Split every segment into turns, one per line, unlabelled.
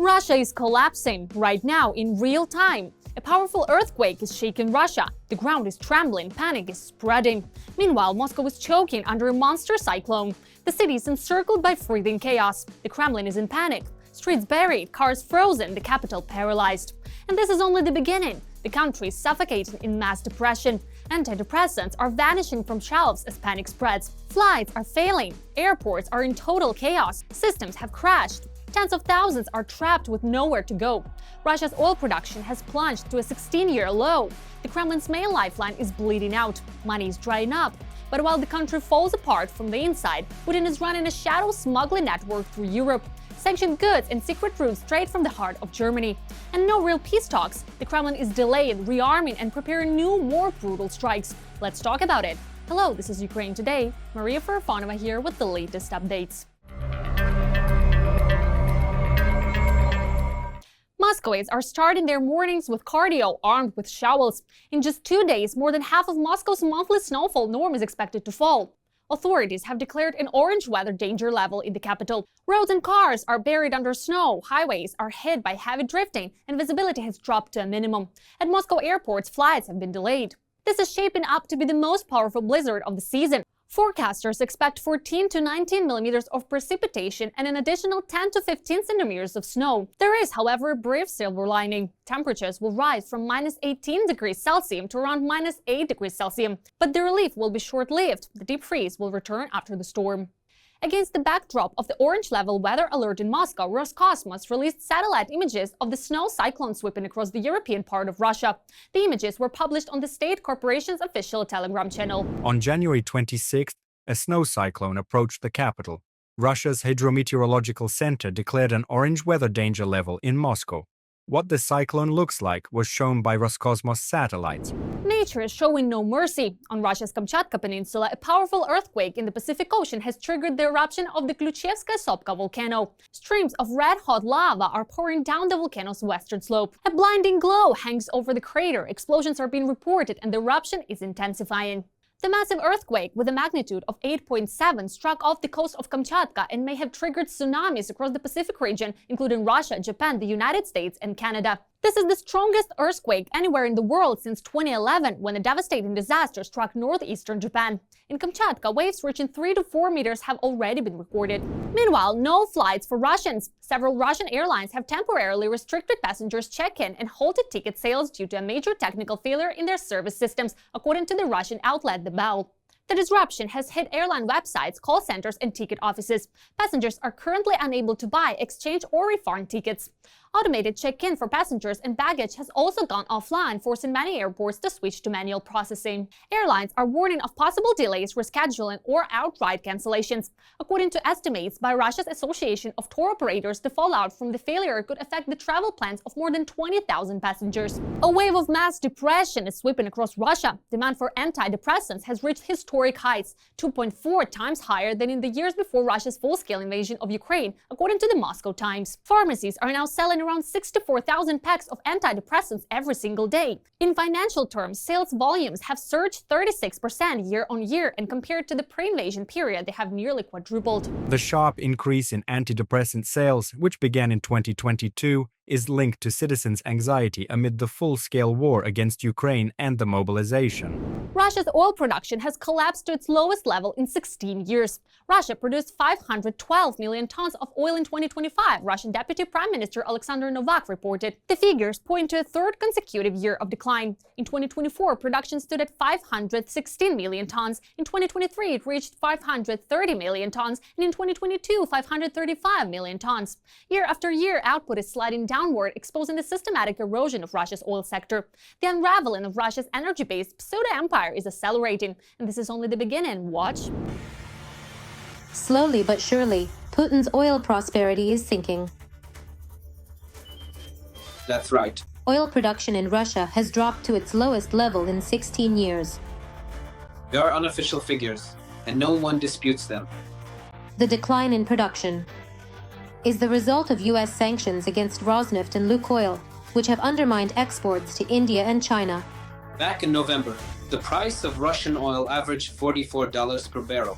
Russia is collapsing right now in real time. A powerful earthquake is shaking Russia. The ground is trembling, panic is spreading. Meanwhile, Moscow is choking under a monster cyclone. The city is encircled by freezing chaos. The Kremlin is in panic. Streets buried, cars frozen, the capital paralyzed. And this is only the beginning. The country is suffocating in mass depression. Antidepressants are vanishing from shelves as panic spreads. Flights are failing. Airports are in total chaos. Systems have crashed. Tens of thousands are trapped with nowhere to go. Russia's oil production has plunged to a 16-year low. The Kremlin's main lifeline is bleeding out. Money is drying up. But while the country falls apart from the inside, Putin is running a shadow smuggling network through Europe. Sanctioned goods and secret routes straight from the heart of Germany. And no real peace talks. The Kremlin is delaying, rearming, and preparing new, more brutal strikes. Let's talk about it. Hello, this is Ukraine Today. Maria Farafonova here with the latest updates. Moscowites are starting their mornings with cardio, armed with shovels. In just 2 days, more than half of Moscow's monthly snowfall norm is expected to fall. Authorities have declared an orange weather danger level in the capital. Roads and cars are buried under snow, highways are hit by heavy drifting, and visibility has dropped to a minimum. At Moscow airports, flights have been delayed. This is shaping up to be the most powerful blizzard of the season. Forecasters expect 14 to 19 millimeters of precipitation and an additional 10 to 15 centimeters of snow. There is, however, a brief silver lining. Temperatures will rise from minus 18 degrees Celsius to around minus 8 degrees Celsius. But the relief will be short-lived. The deep freeze will return after the storm. Against the backdrop of the orange-level weather alert in Moscow, Roscosmos released satellite images of the snow cyclone sweeping across the European part of Russia. The images were published on the state corporation's official Telegram channel.
On January 26th, a snow cyclone approached the capital. Russia's Hydrometeorological Center declared an orange weather danger level in Moscow. What the cyclone looks like was shown by Roscosmos satellites.
Nature is showing no mercy. On Russia's Kamchatka Peninsula, a powerful earthquake in the Pacific Ocean has triggered the eruption of the Klyuchevskaya Sopka volcano. Streams of red-hot lava are pouring down the volcano's western slope. A blinding glow hangs over the crater. Explosions are being reported and the eruption is intensifying. The massive earthquake, with a magnitude of 8.7, struck off the coast of Kamchatka and may have triggered tsunamis across the Pacific region, including Russia, Japan, the United States, and Canada. This is the strongest earthquake anywhere in the world since 2011, when a devastating disaster struck northeastern Japan. In Kamchatka, waves reaching 3 to 4 meters have already been recorded. Meanwhile, no flights for Russians. Several Russian airlines have temporarily restricted passengers' check-in and halted ticket sales due to a major technical failure in their service systems, according to the Russian outlet The Bell. The disruption has hit airline websites, call centers, and ticket offices. Passengers are currently unable to buy, exchange, or refund tickets. Automated check-in for passengers and baggage has also gone offline, forcing many airports to switch to manual processing. Airlines are warning of possible delays, rescheduling, or outright cancellations. According to estimates by Russia's Association of Tour Operators, the fallout from the failure could affect the travel plans of more than 20,000 passengers. A wave of mass depression is sweeping across Russia. Demand for antidepressants has reached historic heights, 2.4 times higher than in the years before Russia's full-scale invasion of Ukraine, according to the Moscow Times. Pharmacies are now selling around 64,000 packs of antidepressants every single day. In financial terms, sales volumes have surged 36% year-on-year, and compared to the pre-invasion period, they have nearly quadrupled.
The sharp increase in antidepressant sales, which began in 2022, is linked to citizens' anxiety amid the full-scale war against Ukraine and the mobilization.
Russia's oil production has collapsed to its lowest level in 16 years. Russia produced 512 million tons of oil in 2025, Russian Deputy Prime Minister Alexander Novak reported. The figures point to a third consecutive year of decline. In 2024, production stood at 516 million tons. In 2023, it reached 530 million tons, and in 2022, 535 million tons. Year after year, output is sliding downward, exposing the systematic erosion of Russia's oil sector. The unraveling of Russia's energy-based pseudo-empire is accelerating, and this is only the beginning. Watch.
Slowly but surely, Putin's oil prosperity is sinking.
That's right.
Oil production in Russia has dropped to its lowest level in 16 years.
There are unofficial figures, and no one disputes them.
The decline in production is the result of U.S. sanctions against Rosneft and Lukoil, which have undermined exports to India and China.
Back in November, the price of Russian oil averaged $44 per barrel.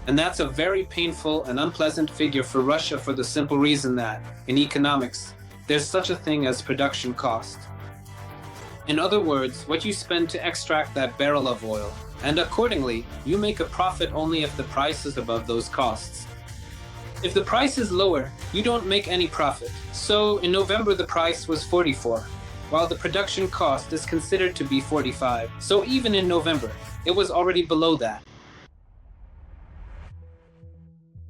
And that's a very painful and unpleasant figure for Russia for the simple reason that, in economics, there's such a thing as production cost. In other words, what you spend to extract that barrel of oil, and accordingly, you make a profit only if the price is above those costs. If the price is lower, you don't make any profit. So in November the price was 44, while the production cost is considered to be 45. So even in November, it was already below that.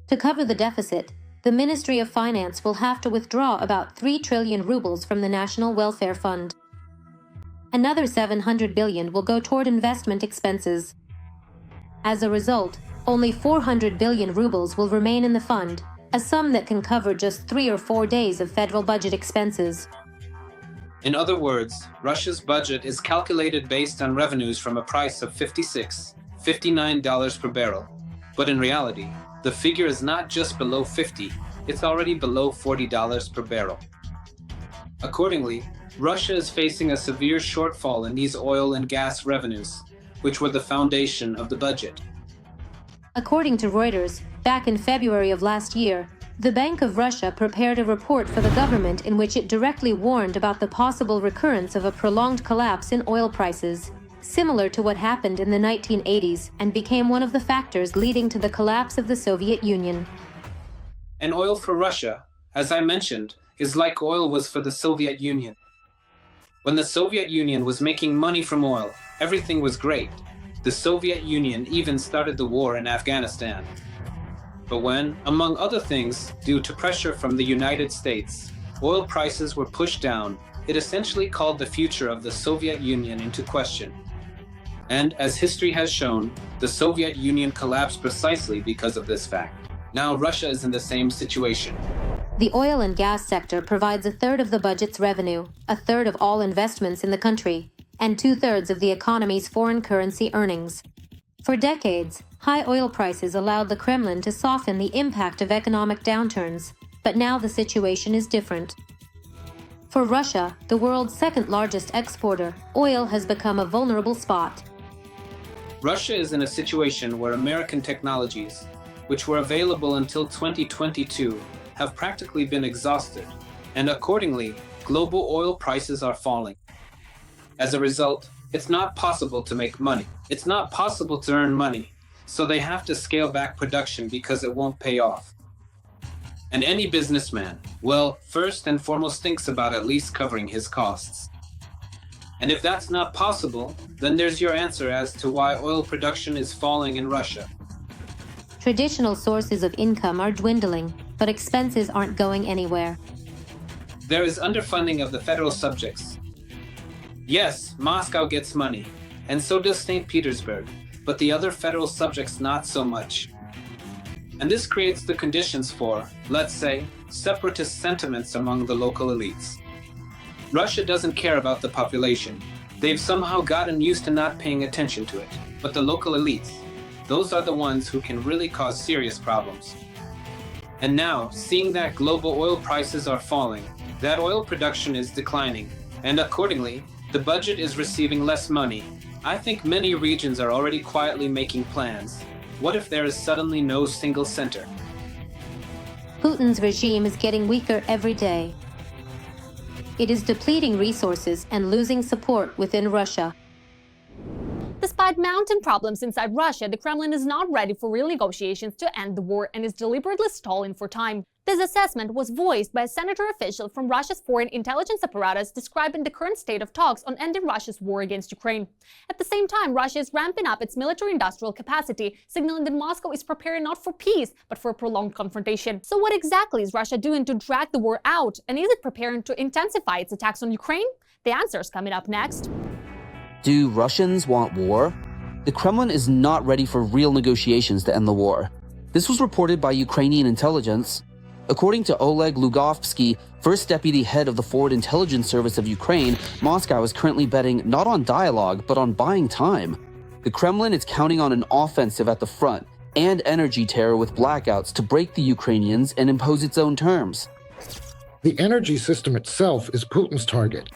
To cover the deficit, the Ministry of Finance will have to withdraw about 3 trillion rubles from the National Welfare Fund. Another 700 billion will go toward investment expenses. As a result, only 400 billion rubles will remain in the fund, a sum that can cover just 3 or 4 days of federal budget expenses.
In other words, Russia's budget is calculated based on revenues from a price of $59 per barrel. But in reality, the figure is not just below 50, it's already below $40 per barrel. Accordingly, Russia is facing a severe shortfall in these oil and gas revenues, which were the foundation of the budget.
According to Reuters, back in February of last year, the Bank of Russia prepared a report for the government in which it directly warned about the possible recurrence of a prolonged collapse in oil prices, similar to what happened in the 1980s and became one of the factors leading to the collapse of the Soviet Union.
And oil for Russia, as I mentioned, is like oil was for the Soviet Union. When the Soviet Union was making money from oil, everything was great. The Soviet Union even started the war in Afghanistan. But when, among other things, due to pressure from the United States, oil prices were pushed down, it essentially called the future of the Soviet Union into question. And as history has shown, the Soviet Union collapsed precisely because of this fact. Now Russia is in the same situation.
The oil and gas sector provides a third of the budget's revenue, a third of all investments in the country, and 2/3 of the economy's foreign currency earnings. For decades, high oil prices allowed the Kremlin to soften the impact of economic downturns, but now the situation is different. For Russia, the world's second-largest exporter, oil has become a vulnerable spot.
Russia is in a situation where American technologies, which were available until 2022, have practically been exhausted, and accordingly, global oil prices are falling. As a result, it's not possible to make money. It's not possible to earn money, so they have to scale back production because it won't pay off. And any businessman, well, first and foremost thinks about at least covering his costs. And if that's not possible, then there's your answer as to why oil production is falling in Russia.
Traditional sources of income are dwindling, but expenses aren't going anywhere.
There is underfunding of the federal subjects. Yes, Moscow gets money, and so does St. Petersburg, but the other federal subjects not so much. And this creates the conditions for, let's say, separatist sentiments among the local elites. Russia doesn't care about the population. They've somehow gotten used to not paying attention to it. But the local elites, those are the ones who can really cause serious problems. And now, seeing that global oil prices are falling, that oil production is declining, and accordingly, the budget is receiving less money, I think many regions are already quietly making plans. What if there is suddenly no single center?
Putin's regime is getting weaker every day. It is depleting resources and losing support within Russia.
Despite mounting problems inside Russia, the Kremlin is not ready for real negotiations to end the war and is deliberately stalling for time. This assessment was voiced by a senator official from Russia's foreign intelligence apparatus describing the current state of talks on ending Russia's war against Ukraine. At the same time, Russia is ramping up its military-industrial capacity, signaling that Moscow is preparing not for peace, but for a prolonged confrontation. So what exactly is Russia doing to drag the war out? And is it preparing to intensify its attacks on Ukraine? The answer is coming up next.
Do Russians want war? The Kremlin is not ready for real negotiations to end the war. This was reported by Ukrainian intelligence. According to Oleg Lugovsky, first deputy head of the Forward Intelligence Service of Ukraine, Moscow is currently betting not on dialogue, but on buying time. The Kremlin is counting on an offensive at the front and energy terror with blackouts to break the Ukrainians and impose its own terms.
The energy system itself is Putin's target.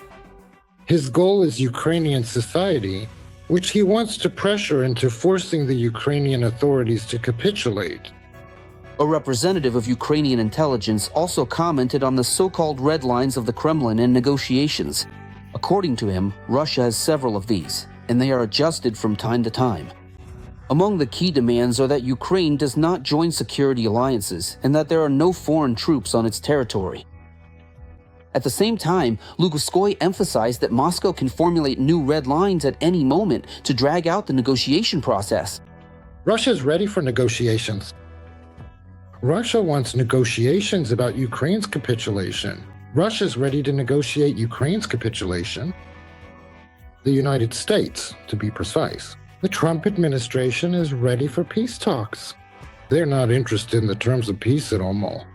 His goal is Ukrainian society, which he wants to pressure into forcing the Ukrainian authorities to capitulate.
A representative of Ukrainian intelligence also commented on the so-called red lines of the Kremlin in negotiations. According to him, Russia has several of these, and they are adjusted from time to time. Among the key demands are that Ukraine does not join security alliances and that there are no foreign troops on its territory. At the same time, Lugoskoy emphasized that Moscow can formulate new red lines at any moment to drag out the negotiation process.
Russia is ready for negotiations. Russia wants negotiations about Ukraine's capitulation. Russia is ready to negotiate Ukraine's capitulation. The United States, to be precise. The Trump administration is ready for peace talks. They're not interested in the terms of peace at all.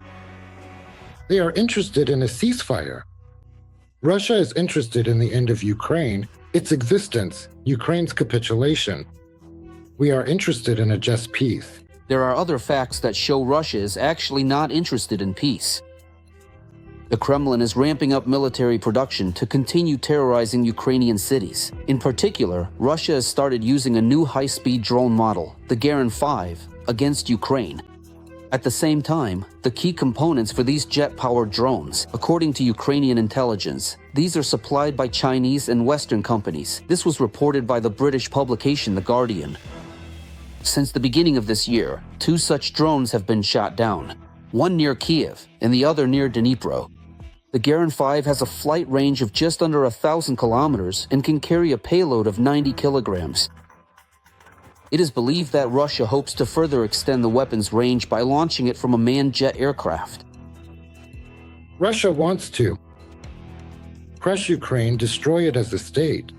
They are interested in a ceasefire. Russia is interested in the end of Ukraine, its existence, Ukraine's capitulation. We are interested in a just peace.
There are other facts that show Russia is actually not interested in peace. The Kremlin is ramping up military production to continue terrorizing Ukrainian cities. In particular, Russia has started using a new high-speed drone model, the Garin 5, against Ukraine. At the same time, the key components for these jet-powered drones, according to Ukrainian intelligence, these are supplied by Chinese and Western companies. This was reported by the British publication The Guardian. Since the beginning of this year, 2 such drones have been shot down, one near Kiev and the other near Dnipro. The Garin 5 has a flight range of just under 1,000 kilometers and can carry a payload of 90 kilograms. It is believed that Russia hopes to further extend the weapon's range by launching it from a manned jet aircraft.
Russia wants to crush Ukraine, destroy it as a state.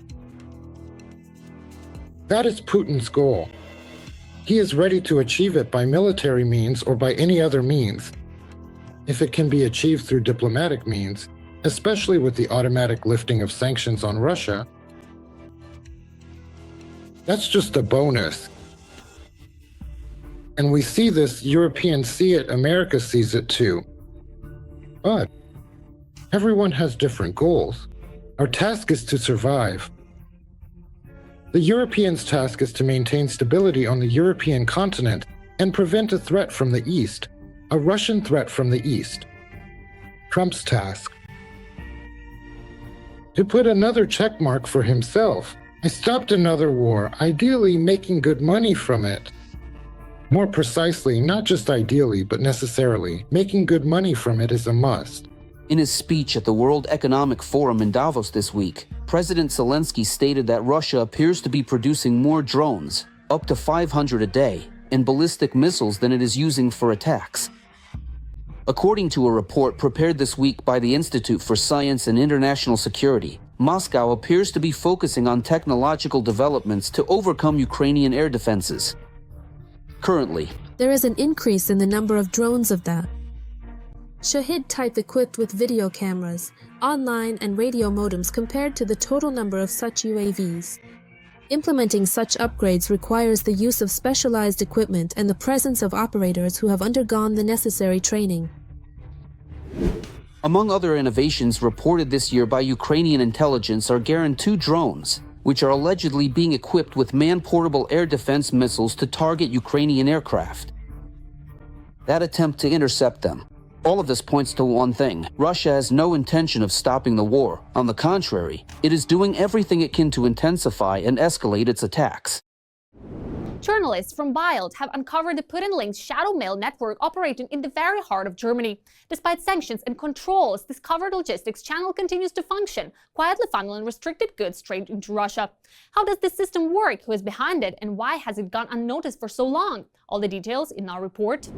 That is Putin's goal. He is ready to achieve it by military means or by any other means. If it can be achieved through diplomatic means, especially with the automatic lifting of sanctions on Russia, that's just a bonus. And we see this, Europeans see it, America sees it too. But everyone has different goals. Our task is to survive. The Europeans' task is to maintain stability on the European continent and prevent a threat from the East, a Russian threat from the East. Trump's task: to put another check mark for himself. I stopped another war, ideally making good money from it. More precisely, not just ideally, but necessarily, making good money from it is a must.
In his speech at the World Economic Forum in Davos this week, President Zelensky stated that Russia appears to be producing more drones, up to 500 a day, and ballistic missiles than it is using for attacks. According to a report prepared this week by the Institute for Science and International Security, Moscow appears to be focusing on technological developments to overcome Ukrainian air defenses. Currently,
there is an increase in the number of drones of that Shahid type equipped with video cameras, online and radio modems compared to the total number of such UAVs. Implementing such upgrades requires the use of specialized equipment and the presence of operators who have undergone the necessary training.
Among other innovations reported this year by Ukrainian intelligence are Garin 2 drones, which are allegedly being equipped with man-portable air defense missiles to target Ukrainian aircraft. That attempt to intercept them. All of this points to one thing: Russia has no intention of stopping the war. On the contrary, it is doing everything it can to intensify and escalate its attacks.
Journalists from Bild have uncovered the Putin-linked shadow mail network operating in the very heart of Germany. Despite sanctions and controls, this covert logistics channel continues to function, quietly funneling restricted goods straight into Russia. How does this system work, who is behind it, and why has it gone unnoticed for so long? All the details in our report.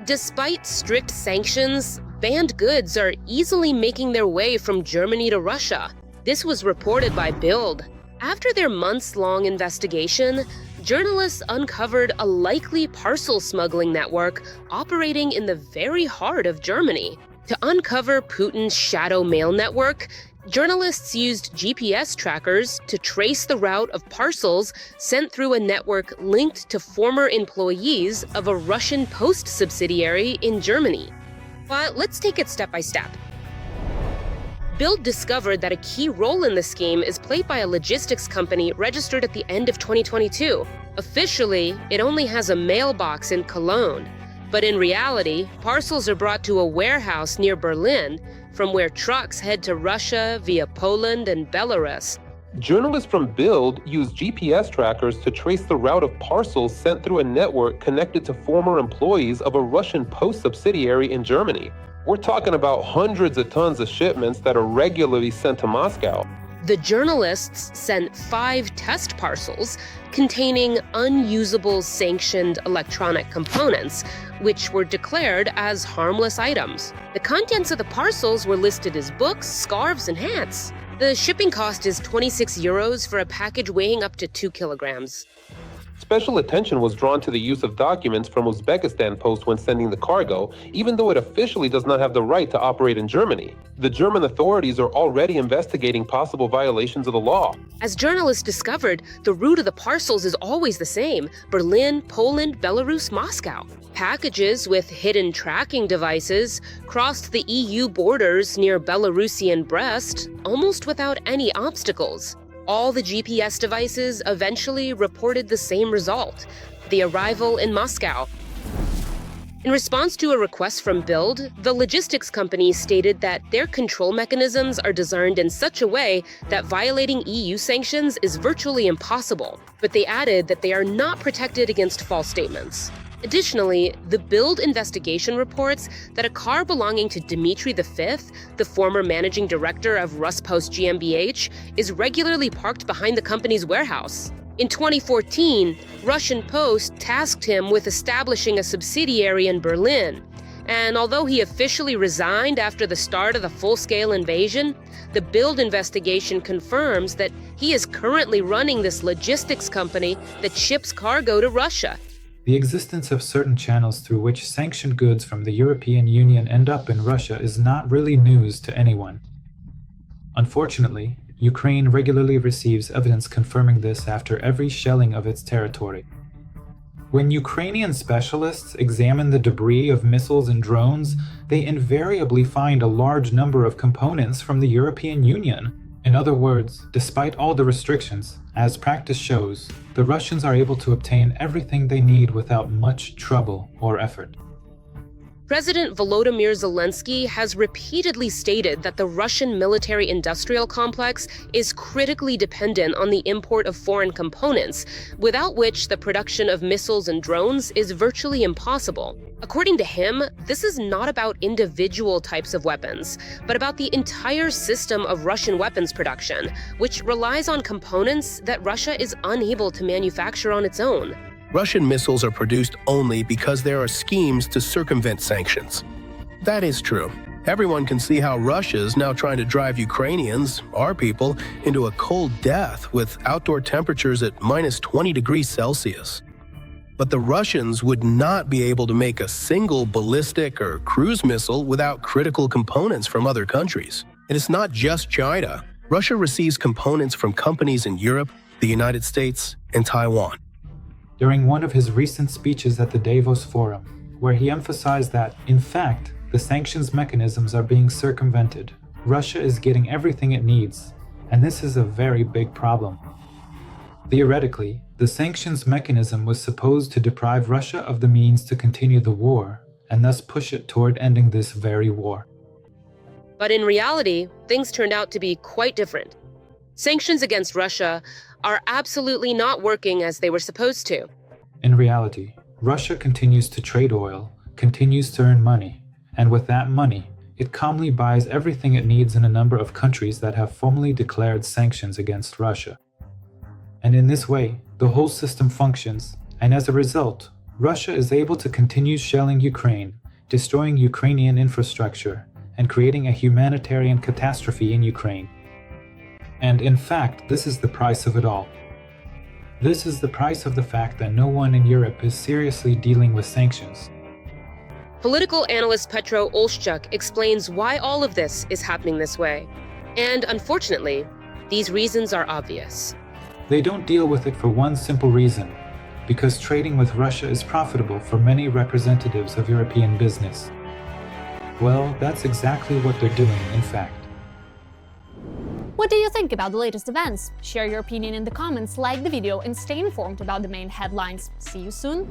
Despite strict sanctions, banned goods are easily making their way from Germany to Russia. This was reported by Bild. After their months-long investigation, journalists uncovered a likely parcel smuggling network operating in the very heart of Germany. To uncover Putin's shadow mail network, journalists used GPS trackers to trace the route of parcels sent through a network linked to former employees of a Russian post subsidiary in Germany. But let's take it step by step. Bild discovered that a key role in the scheme is played by a logistics company registered at the end of 2022. Officially, it only has a mailbox in Cologne, but in reality, parcels are brought to a warehouse near Berlin, from where trucks head to Russia via Poland and Belarus.
Journalists from Bild use GPS trackers to trace the route of parcels sent through a network connected to former employees of a Russian post subsidiary in Germany. We're talking about hundreds of tons of shipments that are regularly sent to Moscow.
The journalists sent 5 test parcels containing unusable sanctioned electronic components, which were declared as harmless items. The contents of the parcels were listed as books, scarves, and hats. The shipping cost is 26 euros for a package weighing up to 2 kilograms.
Special attention was drawn to the use of documents from Uzbekistan Post when sending the cargo, even though it officially does not have the right to operate in Germany. The German authorities are already investigating possible violations of the law.
As journalists discovered, the route of the parcels is always the same: Berlin, Poland, Belarus, Moscow. Packages with hidden tracking devices crossed the EU borders near Belarusian Brest almost without any obstacles. All the GPS devices eventually reported the same result: the arrival in Moscow. In response to a request from Bild, the logistics company stated that their control mechanisms are designed in such a way that violating EU sanctions is virtually impossible, but they added that they are not protected against false statements. Additionally, the Bild investigation reports that a car belonging to Dmitry V, the former managing director of Ruspost GmbH, is regularly parked behind the company's warehouse. In 2014, Russian Post tasked him with establishing a subsidiary in Berlin. And although he officially resigned after the start of the full-scale invasion, the Bild investigation confirms that he is currently running this logistics company that ships cargo to Russia.
The existence of certain channels through which sanctioned goods from the European Union end up in Russia is not really news to anyone. Unfortunately, Ukraine regularly receives evidence confirming this after every shelling of its territory. When Ukrainian specialists examine the debris of missiles and drones, they invariably find a large number of components from the European Union. In other words, despite all the restrictions, as practice shows, the Russians are able to obtain everything they need without much trouble or effort.
President Volodymyr Zelensky has repeatedly stated that the Russian military-industrial complex is critically dependent on the import of foreign components, without which the production of missiles and drones is virtually impossible. According to him, this is not about individual types of weapons, but about the entire system of Russian weapons production, which relies on components that Russia is unable to manufacture on its own.
Russian missiles are produced only because there are schemes to circumvent sanctions. That is true. Everyone can see how Russia is now trying to drive Ukrainians, our people, into a cold death with outdoor temperatures at minus 20 degrees Celsius. But the Russians would not be able to make a single ballistic or cruise missile without critical components from other countries. And it's not just China. Russia receives components from companies in Europe, the United States, and Taiwan.
During one of his recent speeches at the Davos Forum, where he emphasized that, in fact, the sanctions mechanisms are being circumvented, Russia is getting everything it needs, and this is a very big problem. Theoretically, the sanctions mechanism was supposed to deprive Russia of the means to continue the war, and thus push it toward ending this very war.
But in reality, things turned out to be quite different. Sanctions against Russia are absolutely not working as they were supposed to.
In reality, Russia continues to trade oil, continues to earn money, and with that money, it calmly buys everything it needs in a number of countries that have formally declared sanctions against Russia. And in this way, the whole system functions, and as a result, Russia is able to continue shelling Ukraine, destroying Ukrainian infrastructure, and creating a humanitarian catastrophe in Ukraine. And in fact, this is the price of it all. This is the price of the fact that no one in Europe is seriously dealing with sanctions.
Political analyst Petro Olszczuk explains why all of this is happening this way. And unfortunately, these reasons are obvious.
They don't deal with it for one simple reason: because trading with Russia is profitable for many representatives of European business. Well, that's exactly what they're doing, in fact.
What do you think about the latest events? Share your opinion in the comments, like the video, and stay informed about the main headlines. See you soon!